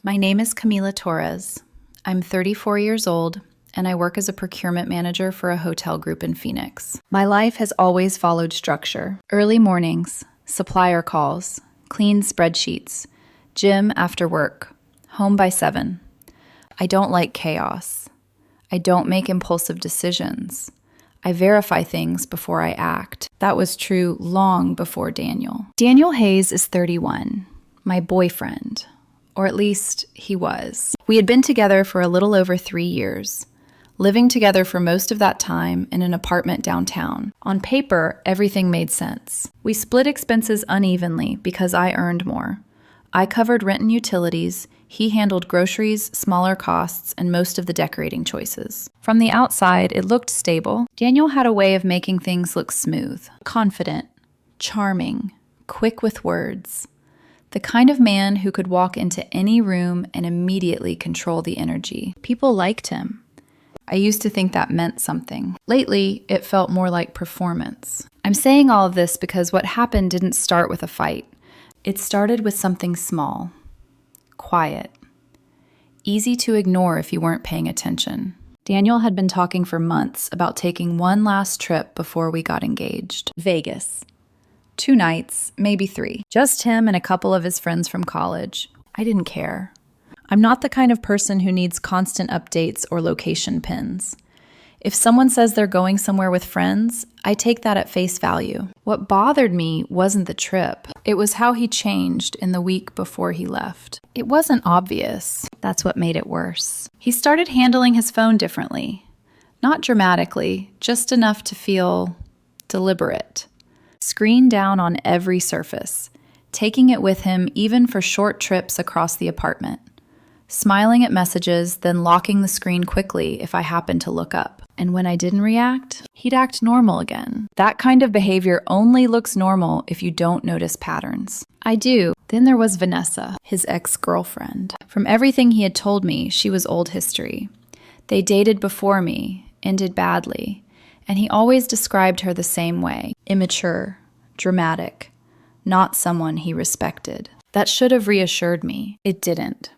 My name is Camila Torres. I'm 34 years old, and I work as a procurement manager for a hotel group in Phoenix. My life has always followed structure. Early mornings, supplier calls, clean spreadsheets, gym after work, home by 7. I don't like chaos. I don't make impulsive decisions. I verify things before I act. That was true long before Daniel. Daniel Hayes is 31, my boyfriend. Or at least he was. We had been together for a little over 3 years, living together for most of that time in an apartment downtown. On paper, everything made sense. We split expenses unevenly because I earned more. I covered rent and utilities, he handled groceries, smaller costs, and most of the decorating choices. From the outside, it looked stable. Daniel had a way of making things look smooth, confident, charming, quick with words. The kind of man who could walk into any room and immediately control the energy. People liked him. I used to think that meant something. Lately, it felt more like performance. I'm saying all of this because what happened didn't start with a fight. It started with something small, quiet, easy to ignore if you weren't paying attention. Daniel had been talking for months about taking one last trip before we got engaged. Vegas. 2 nights, maybe 3. Just him and a couple of his friends from college. I didn't care. I'm not the kind of person who needs constant updates or location pins. If someone says they're going somewhere with friends, I take that at face value. What bothered me wasn't the trip. It was how he changed in the week before he left. It wasn't obvious. That's what made it worse. He started handling his phone differently. Not dramatically, just enough to feel deliberate. Screen down on every surface, taking it with him even for short trips across the apartment. Smiling at messages, then locking the screen quickly if I happened to look up. And when I didn't react, he'd act normal again. That kind of behavior only looks normal if you don't notice patterns. I do. Then there was Vanessa, his ex-girlfriend. From everything he had told me, she was old history. They dated before me, ended badly. And he always described her the same way, immature, dramatic, not someone he respected. That should have reassured me. It didn't.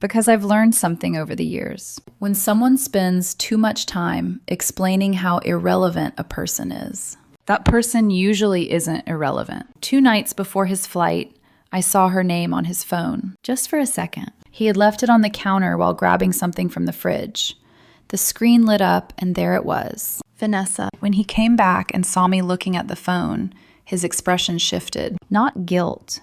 Because I've learned something over the years. When someone spends too much time explaining how irrelevant a person is, that person usually isn't irrelevant. 2 nights before his flight, I saw her name on his phone, just for a second. He had left it on the counter while grabbing something from the fridge. The screen lit up, and there it was. Vanessa. When he came back and saw me looking at the phone, his expression shifted. Not guilt.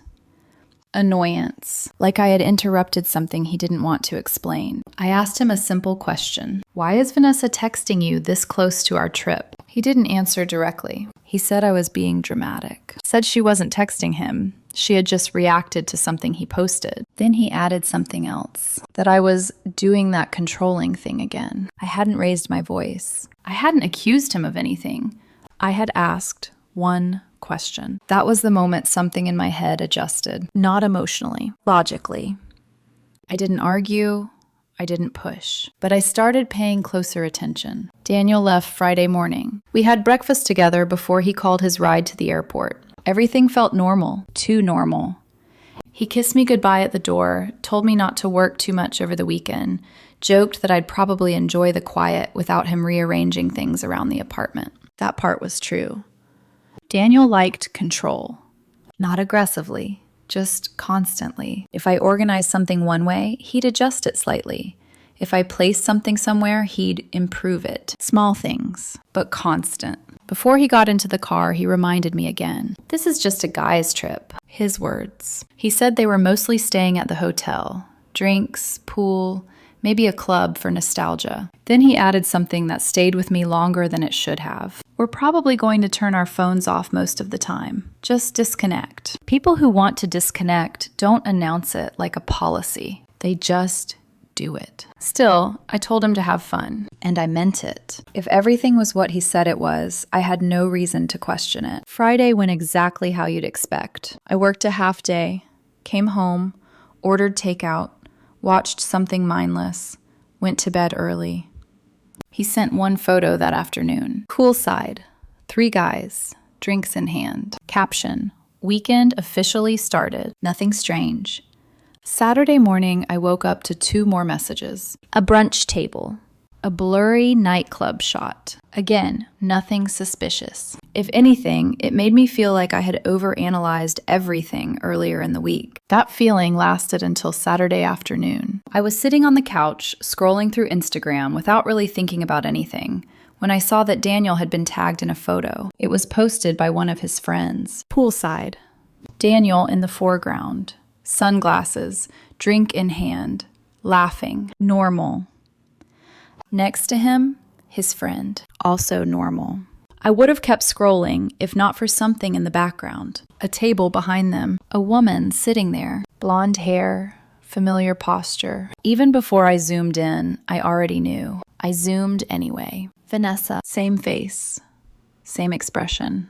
Annoyance. Like I had interrupted something he didn't want to explain. I asked him a simple question. Why is Vanessa texting you this close to our trip? He didn't answer directly. He said I was being dramatic. Said she wasn't texting him. She had just reacted to something he posted. Then he added something else. That I was doing that controlling thing again. I hadn't raised my voice. I hadn't accused him of anything. I had asked one question. That was the moment something in my head adjusted. Not emotionally, logically. I didn't argue. I didn't push. But I started paying closer attention. Daniel left Friday morning. We had breakfast together before he called his ride to the airport. Everything felt normal, too normal. He kissed me goodbye at the door, told me not to work too much over the weekend, joked that I'd probably enjoy the quiet without him rearranging things around the apartment. That part was true. Daniel liked control. Not aggressively, just constantly. If I organized something one way, he'd adjust it slightly. If I placed something somewhere, he'd improve it. Small things, but constant. Before he got into the car, he reminded me again. This is just a guy's trip. His words. He said they were mostly staying at the hotel. Drinks, pool, maybe a club for nostalgia. Then he added something that stayed with me longer than it should have. We're probably going to turn our phones off most of the time. Just disconnect. People who want to disconnect don't announce it like a policy. They just do it. Still, I told him to have fun, and I meant it. If everything was what he said it was, I had no reason to question it. Friday went exactly how you'd expect. I worked a half day, came home, ordered takeout, watched something mindless, went to bed early. He sent one photo that afternoon. Poolside, 3 guys, drinks in hand. Caption, weekend officially started. Nothing strange. Saturday morning, I woke up to 2 more messages. A brunch table. A blurry nightclub shot. Again, nothing suspicious. If anything, it made me feel like I had overanalyzed everything earlier in the week. That feeling lasted until Saturday afternoon. I was sitting on the couch, scrolling through Instagram without really thinking about anything, when I saw that Daniel had been tagged in a photo. It was posted by one of his friends. Poolside. Daniel in the foreground. Sunglasses, drink in hand, laughing, normal. Next to him, his friend, also normal. I would have kept scrolling if not for something in the background. A table behind them, a woman sitting there, blonde hair, familiar posture. Even before I zoomed in, I already knew. I zoomed anyway. Vanessa, same face, same expression.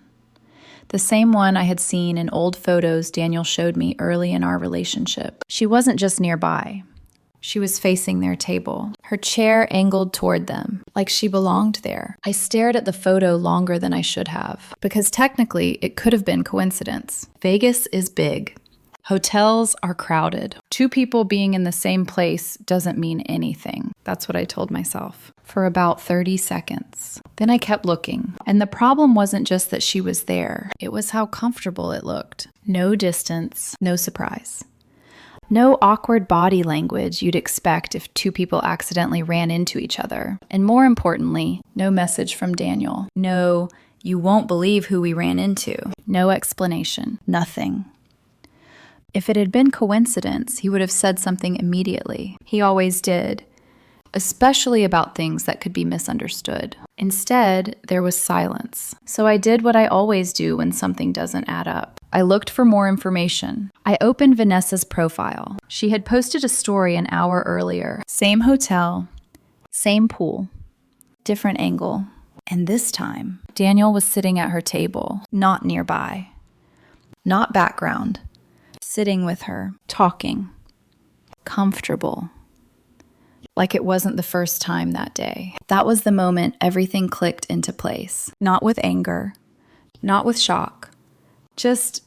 The same one I had seen in old photos Daniel showed me early in our relationship. She wasn't just nearby. She was facing their table, her chair angled toward them, like she belonged there. I stared at the photo longer than I should have, because technically it could have been coincidence. Vegas is big. Hotels are crowded. 2 people being in the same place doesn't mean anything. That's what I told myself. For about 30 seconds. Then I kept looking, and the problem wasn't just that she was there. It was how comfortable it looked. No distance, no surprise. No awkward body language you'd expect if 2 people accidentally ran into each other. And more importantly, no message from Daniel. No, you won't believe who we ran into. No explanation. Nothing. If it had been coincidence, he would have said something immediately. He always did, especially about things that could be misunderstood. Instead, there was silence. So I did what I always do when something doesn't add up. I looked for more information. I opened Vanessa's profile. She had posted a story an hour earlier. Same hotel, same pool, different angle. And this time, Daniel was sitting at her table, not nearby, not background, sitting with her, talking, comfortable. Like it wasn't the first time that day. That was the moment everything clicked into place. Not with anger, not with shock, just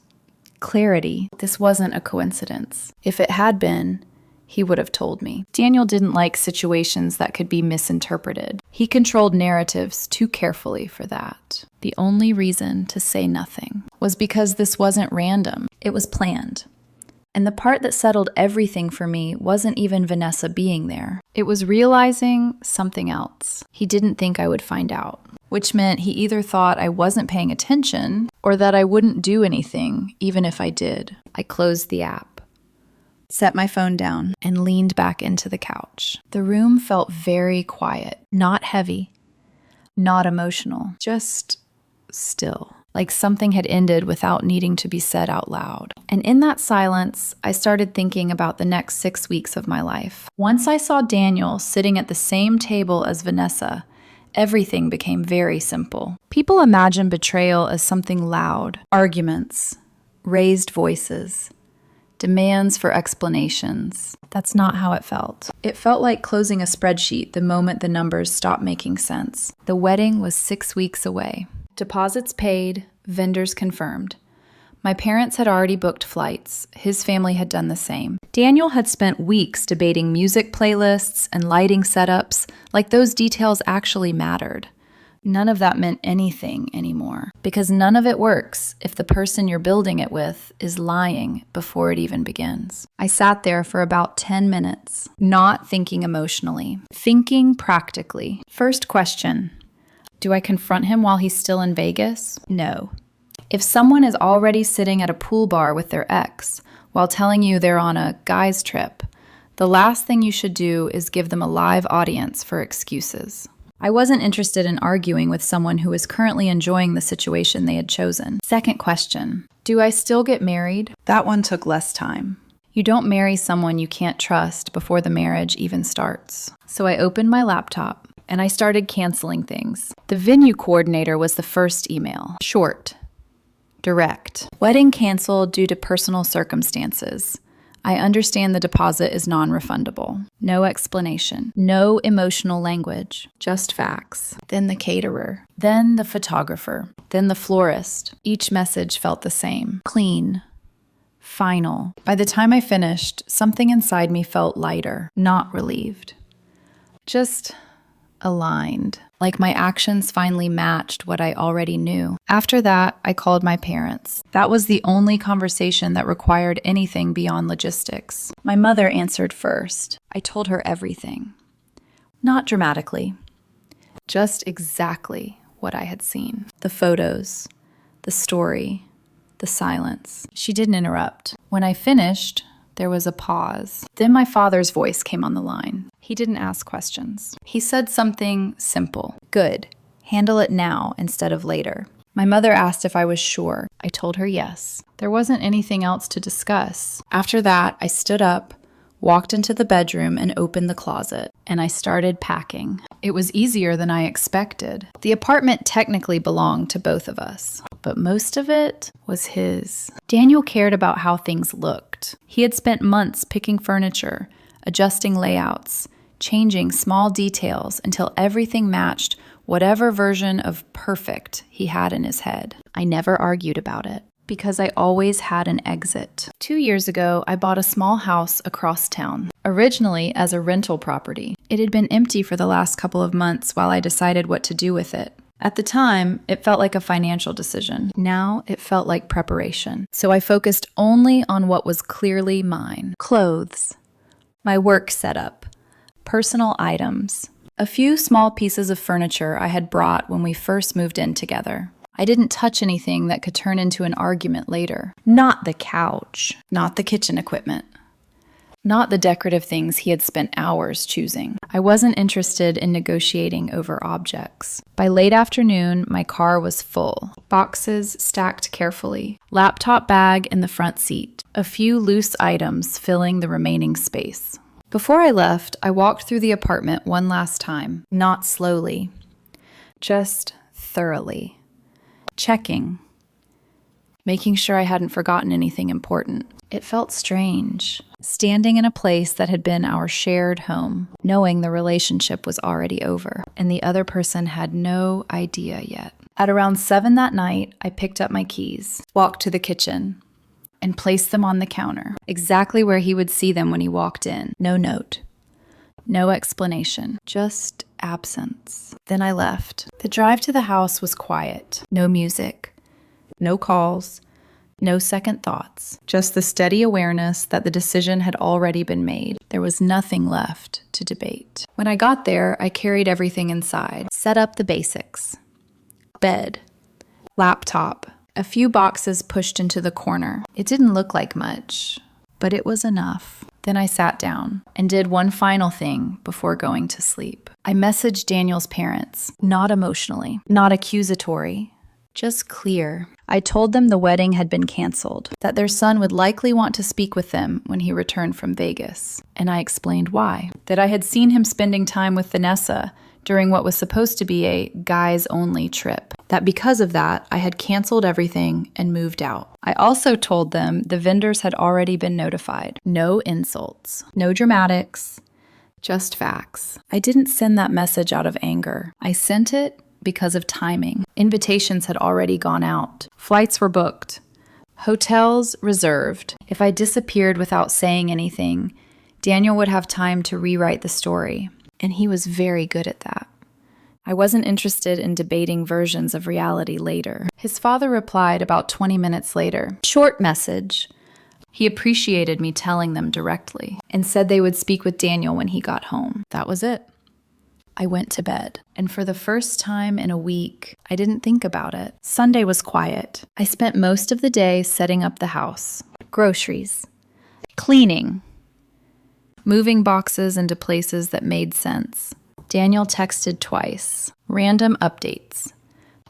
clarity. This wasn't a coincidence. If it had been, he would have told me. Daniel didn't like situations that could be misinterpreted. He controlled narratives too carefully for that. The only reason to say nothing was because this wasn't random. It was planned. And the part that settled everything for me wasn't even Vanessa being there. It was realizing something else. He didn't think I would find out, which meant he either thought I wasn't paying attention or that I wouldn't do anything, even if I did. I closed the app, set my phone down, and leaned back into the couch. The room felt very quiet, not heavy, not emotional, just still. Like something had ended without needing to be said out loud. And in that silence, I started thinking about the next 6 weeks of my life. Once I saw Daniel sitting at the same table as Vanessa, everything became very simple. People imagine betrayal as something loud, arguments, raised voices, demands for explanations. That's not how it felt. It felt like closing a spreadsheet the moment the numbers stopped making sense. The wedding was 6 weeks away. Deposits paid, vendors confirmed. My parents had already booked flights. His family had done the same. Daniel had spent weeks debating music playlists and lighting setups, like those details actually mattered. None of that meant anything anymore, because none of it works if the person you're building it with is lying before it even begins. I sat there for about 10 minutes, not thinking emotionally, thinking practically. First question. Do I confront him while he's still in Vegas? No. If someone is already sitting at a pool bar with their ex while telling you they're on a guy's trip, the last thing you should do is give them a live audience for excuses. I wasn't interested in arguing with someone who was currently enjoying the situation they had chosen. Second question. Do I still get married? That one took less time. You don't marry someone you can't trust before the marriage even starts. So I opened my laptop and I started canceling things. The venue coordinator was the first email. Short, direct. Wedding canceled due to personal circumstances. I understand the deposit is non-refundable. No explanation. No emotional language. Just facts. Then the caterer. Then the photographer. Then the florist. Each message felt the same. Clean. final. By the time I finished, something inside me felt lighter, not relieved. Just aligned, like my actions finally matched what I already knew. After that, I called my parents. That was the only conversation that required anything beyond logistics. My mother answered first. I told her everything. Not dramatically, just exactly what I had seen. The photos, the story, the silence. She didn't interrupt. When I finished, there was a pause. Then my father's voice came on the line. He didn't ask questions. He said something simple. Good. Handle it now instead of later. My mother asked if I was sure. I told her yes. There wasn't anything else to discuss. After that, I stood up, walked into the bedroom and opened the closet, and I started packing. It was easier than I expected. The apartment technically belonged to both of us, but most of it was his. Daniel cared about how things looked. He had spent months picking furniture, adjusting layouts, changing small details until everything matched whatever version of perfect he had in his head. I never argued about it, because I always had an exit. 2 years ago, I bought a small house across town, originally as a rental property. It had been empty for the last couple of months while I decided what to do with it. At the time, it felt like a financial decision. Now, it felt like preparation. So I focused only on what was clearly mine. Clothes, my work setup, personal items, a few small pieces of furniture I had brought when we first moved in together. I didn't touch anything that could turn into an argument later. Not the couch, not the kitchen equipment, not the decorative things he had spent hours choosing. I wasn't interested in negotiating over objects. By late afternoon, my car was full. Boxes stacked carefully, laptop bag in the front seat, a few loose items filling the remaining space. Before I left, I walked through the apartment one last time, not slowly, just thoroughly. Checking, making sure I hadn't forgotten anything important. It felt strange, standing in a place that had been our shared home, knowing the relationship was already over, and the other person had no idea yet. At around 7 that night, I picked up my keys, walked to the kitchen, and placed them on the counter, exactly where he would see them when he walked in. No note, no explanation, just absence. Then I left. The drive to the house was quiet. No music, no calls, no second thoughts. Just the steady awareness that the decision had already been made. There was nothing left to debate. When I got there, I carried everything inside. Set up the basics. Bed, laptop, a few boxes pushed into the corner. It didn't look like much, but it was enough. Then I sat down and did one final thing before going to sleep. I messaged Daniel's parents, not emotionally, not accusatory, just clear. I told them the wedding had been canceled, that their son would likely want to speak with them when he returned from Vegas. And I explained why. That I had seen him spending time with Vanessa during what was supposed to be a guys-only trip. That because of that, I had canceled everything and moved out. I also told them the vendors had already been notified. No insults, no dramatics, just facts. I didn't send that message out of anger. I sent it because of timing. Invitations had already gone out. Flights were booked. Hotels reserved. If I disappeared without saying anything, Daniel would have time to rewrite the story. And he was very good at that. I wasn't interested in debating versions of reality later. His father replied about 20 minutes later. Short message. He appreciated me telling them directly and said they would speak with Daniel when he got home. That was it. I went to bed, and for the first time in a week, I didn't think about it. Sunday was quiet. I spent most of the day setting up the house, groceries, cleaning, moving boxes into places that made sense. Daniel texted twice. Random updates.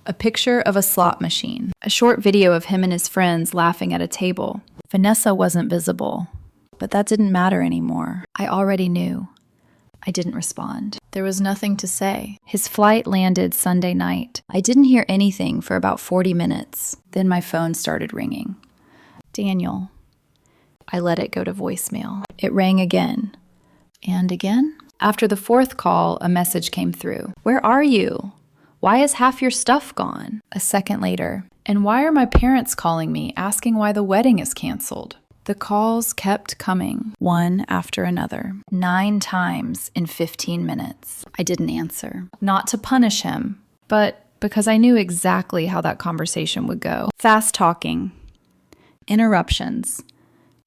A picture of a slot machine. A short video of him and his friends laughing at a table. Vanessa wasn't visible, but that didn't matter anymore. I already knew. I didn't respond. There was nothing to say. His flight landed Sunday night. I didn't hear anything for about 40 minutes. Then my phone started ringing. Daniel. I let it go to voicemail. It rang again. And again? After the fourth call, a message came through. Where are you? Why is half your stuff gone? A second later. And why are my parents calling me, asking why the wedding is canceled? The calls kept coming, one after another, 9 times in 15 minutes. I didn't answer. Not to punish him, but because I knew exactly how that conversation would go. Fast talking, interruptions,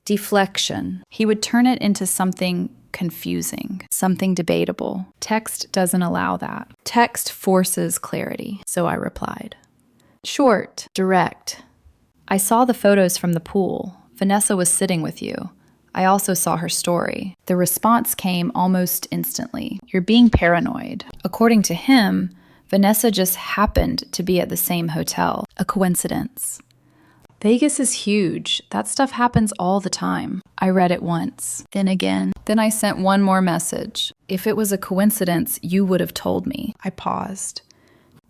deflection. He would turn it into something confusing, something debatable. Text doesn't allow that. Text forces clarity, so I replied. Short, direct. I saw the photos from the pool. Vanessa was sitting with you. I also saw her story. The response came almost instantly. You're being paranoid. According to him, Vanessa just happened to be at the same hotel. A coincidence. Vegas is huge. That stuff happens all the time. I read it once, then again. Then I sent one more message. If it was a coincidence, you would have told me. I paused.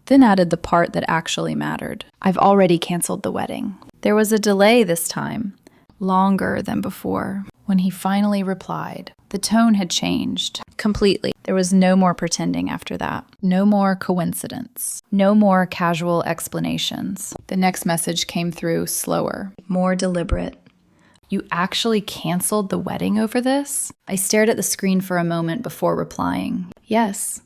Then added the part that actually mattered. I've already canceled the wedding. There was a delay this time, longer than before. When he finally replied, the tone had changed completely. There was no more pretending after that. No more coincidence. No more casual explanations. The next message came through slower, more deliberate. You actually canceled the wedding over this? I stared at the screen for a moment before replying. Yes.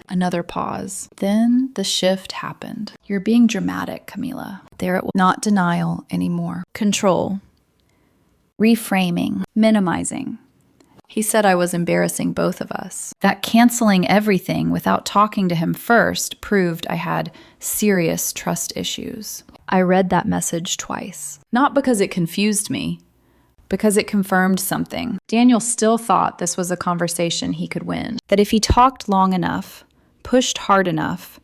Another pause. Then the shift happened. You're being dramatic, Camila. There it was. Not denial anymore. Control. Reframing. Minimizing. He said I was embarrassing both of us. That canceling everything without talking to him first proved I had serious trust issues. I read that message twice. Not because it confused me, because it confirmed something. Daniel still thought this was a conversation he could win. That if he talked long enough, pushed hard enough,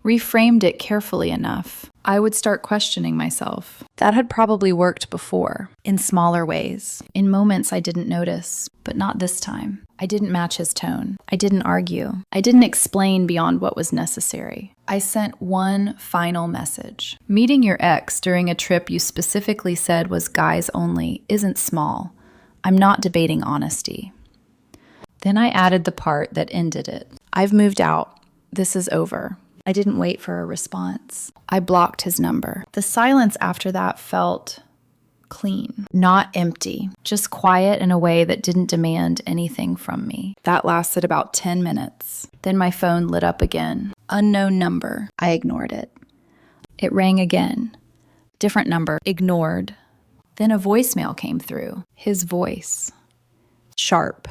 reframed it carefully enough, I would start questioning myself. That had probably worked before, in smaller ways, in moments I didn't notice, but not this time. I didn't match his tone. I didn't argue. I didn't explain beyond what was necessary. I sent one final message. Meeting your ex during a trip you specifically said was guys only isn't small. I'm not debating honesty. Then I added the part that ended it. I've moved out. This is over. I didn't wait for a response. I blocked his number. The silence after that felt clean, not empty, just quiet in a way that didn't demand anything from me. That lasted about 10 minutes. Then my phone lit up again. Unknown number. I ignored it. It rang again. Different number. Ignored. Then a voicemail came through. His voice. Sharp.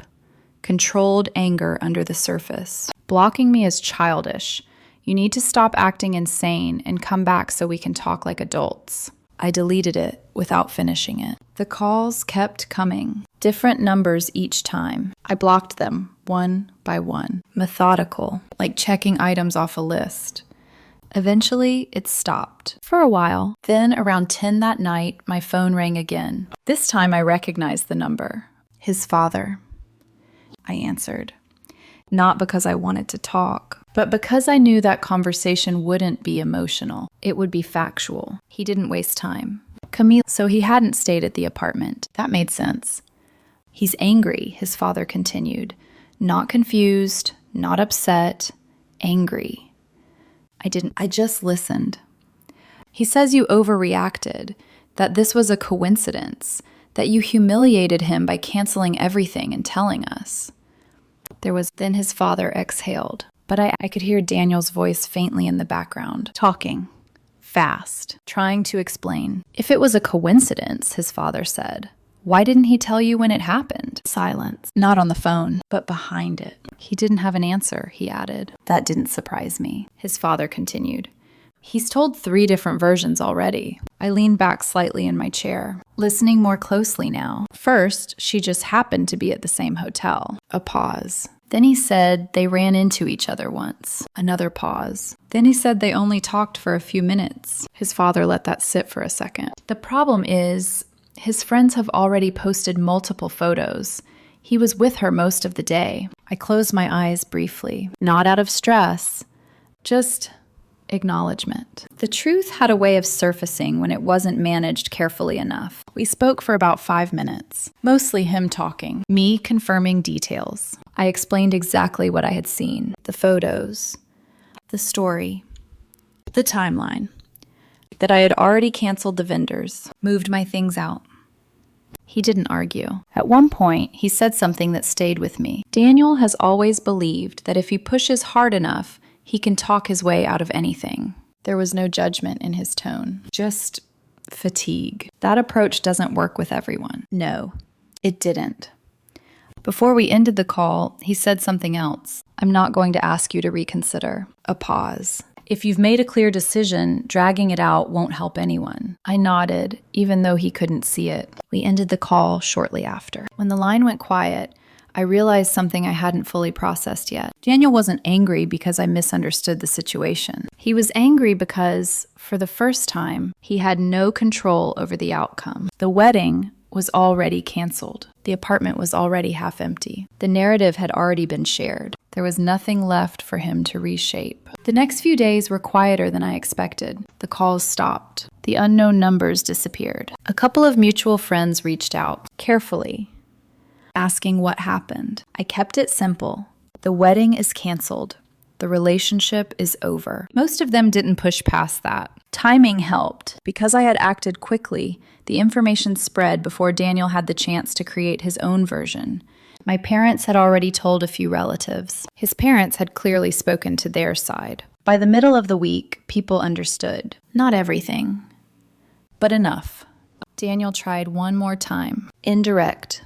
Controlled anger under the surface. Blocking me is childish. You need to stop acting insane and come back so we can talk like adults. I deleted it without finishing it. The calls kept coming, different numbers each time. I blocked them one by one, methodical, like checking items off a list. Eventually, it stopped. For a while. Then, around 10 that night, my phone rang again. This time, I recognized the number. His father. I answered. Not because I wanted to talk, but because I knew that conversation wouldn't be emotional. It would be factual. He didn't waste time. Camille, so he hadn't stayed at the apartment. That made sense. He's angry, his father continued. Not confused, not upset, angry. I just listened. He says you overreacted, that this was a coincidence, that you humiliated him by canceling everything and telling us. Then his father exhaled, but I could hear Daniel's voice faintly in the background, talking, fast, trying to explain. If it was a coincidence, his father said, why didn't he tell you when it happened? Silence, not on the phone, but behind it. He didn't have an answer, he added. That didn't surprise me. His father continued. He's told 3 different versions already. I leaned back slightly in my chair, listening more closely now. First, she just happened to be at the same hotel. A pause. Then he said they ran into each other once. Another pause. Then he said they only talked for a few minutes. His father let that sit for a second. The problem is, his friends have already posted multiple photos. He was with her most of the day. I closed my eyes briefly. Not out of stress, just acknowledgement. The truth had a way of surfacing when it wasn't managed carefully enough. We spoke for about 5 minutes, mostly him talking, me confirming details. I explained exactly what I had seen, the photos, the story, the timeline, that I had already canceled the vendors, moved my things out. He didn't argue. At one point, he said something that stayed with me. Daniel has always believed that if he pushes hard enough, he can talk his way out of anything. There was no judgment in his tone, just fatigue. That approach doesn't work with everyone. No, it didn't. Before we ended the call, he said something else. I'm not going to ask you to reconsider. A pause. If you've made a clear decision, dragging it out won't help anyone. I nodded, even though he couldn't see it. We ended the call shortly after. When the line went quiet, I realized something I hadn't fully processed yet. Daniel wasn't angry because I misunderstood the situation. He was angry because, for the first time, he had no control over the outcome. The wedding was already canceled. The apartment was already half empty. The narrative had already been shared. There was nothing left for him to reshape. The next few days were quieter than I expected. The calls stopped. The unknown numbers disappeared. A couple of mutual friends reached out, carefully, asking what happened. I kept it simple. The wedding is canceled. The relationship is over. Most of them didn't push past that. Timing helped. Because I had acted quickly, the information spread before Daniel had the chance to create his own version. My parents had already told a few relatives. His parents had clearly spoken to their side. By the middle of the week, people understood. Not everything, but enough. Daniel tried one more time. Indirect.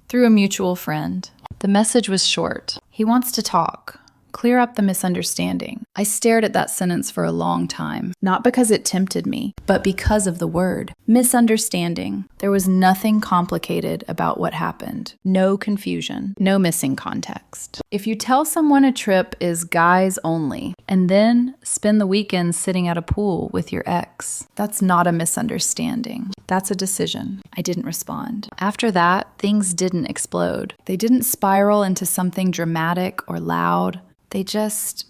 Through a mutual friend. The message was short. He wants to talk. Clear up the misunderstanding. I stared at that sentence for a long time, not because it tempted me, but because of the word. Misunderstanding. There was nothing complicated about what happened. No confusion. No missing context. If you tell someone a trip is guys only, and then spend the weekend sitting at a pool with your ex, that's not a misunderstanding. That's a decision. I didn't respond. After that, things didn't explode. They didn't spiral into something dramatic or loud. They just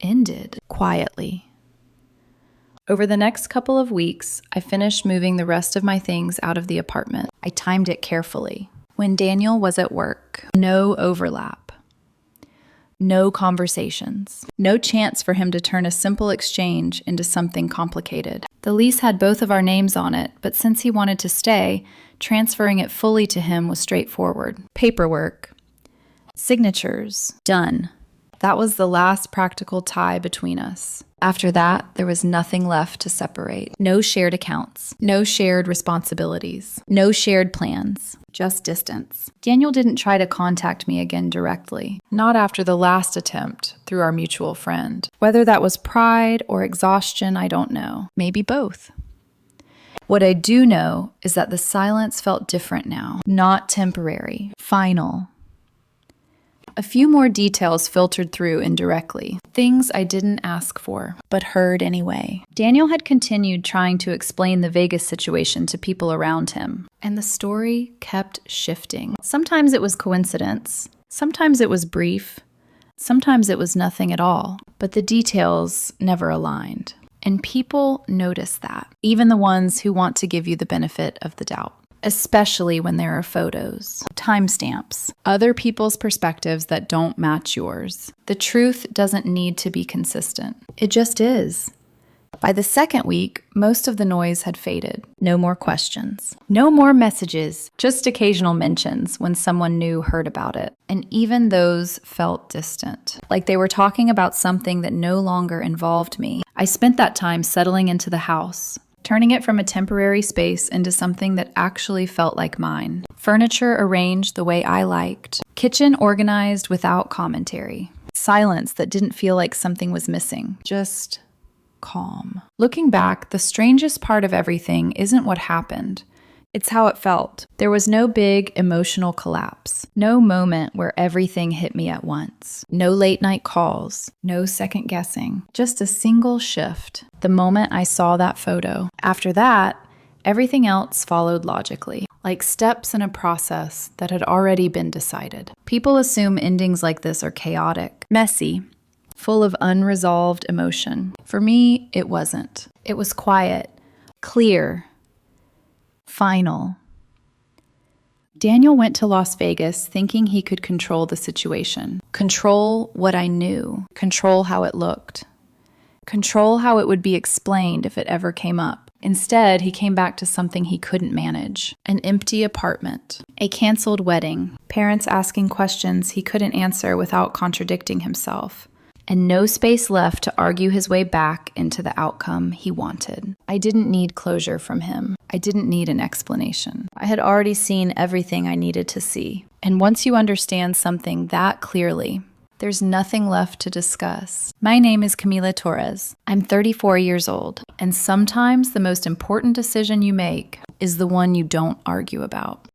ended quietly. Over the next couple of weeks, I finished moving the rest of my things out of the apartment. I timed it carefully. When Daniel was at work, no overlap. No conversations. No chance for him to turn a simple exchange into something complicated. The lease had both of our names on it, but since he wanted to stay, transferring it fully to him was straightforward. Paperwork. Signatures. Done. That was the last practical tie between us. After that, there was nothing left to separate. No shared accounts. No shared responsibilities. No shared plans. Just distance. Daniel didn't try to contact me again directly. Not after the last attempt through our mutual friend. Whether that was pride or exhaustion, I don't know. Maybe both. What I do know is that the silence felt different now. Not temporary. Final. A few more details filtered through indirectly, things I didn't ask for, but heard anyway. Daniel had continued trying to explain the Vegas situation to people around him, and the story kept shifting. Sometimes it was coincidence, sometimes it was brief, sometimes it was nothing at all, but the details never aligned. And people notice that, even the ones who want to give you the benefit of the doubt. Especially when there are photos, timestamps, other people's perspectives that don't match yours. The truth doesn't need to be consistent. It just is. By the second week, most of the noise had faded. No more questions. No more messages, just occasional mentions when someone new heard about it. And even those felt distant, like they were talking about something that no longer involved me. I spent that time settling into the house, turning it from a temporary space into something that actually felt like mine. Furniture arranged the way I liked. Kitchen organized without commentary. Silence that didn't feel like something was missing. Just calm. Looking back, the strangest part of everything isn't what happened. It's how it felt. There was no big emotional collapse. No moment where everything hit me at once. No late night calls. No second guessing. Just a single shift. The moment I saw that photo. After that, everything else followed logically, like steps in a process that had already been decided. People assume endings like this are chaotic, messy, full of unresolved emotion. For me, it wasn't. It was quiet, clear, final. Daniel went to Las Vegas thinking he could control the situation, control what I knew, control how it looked, control how it would be explained if it ever came up. Instead, he came back to something he couldn't manage: an empty apartment, a canceled wedding, parents asking questions he couldn't answer without contradicting himself, and no space left to argue his way back into the outcome he wanted. I didn't need closure from him. I didn't need an explanation. I had already seen everything I needed to see. And once you understand something that clearly, there's nothing left to discuss. My name is Camila Torres. I'm 34 years old, and sometimes the most important decision you make is the one you don't argue about.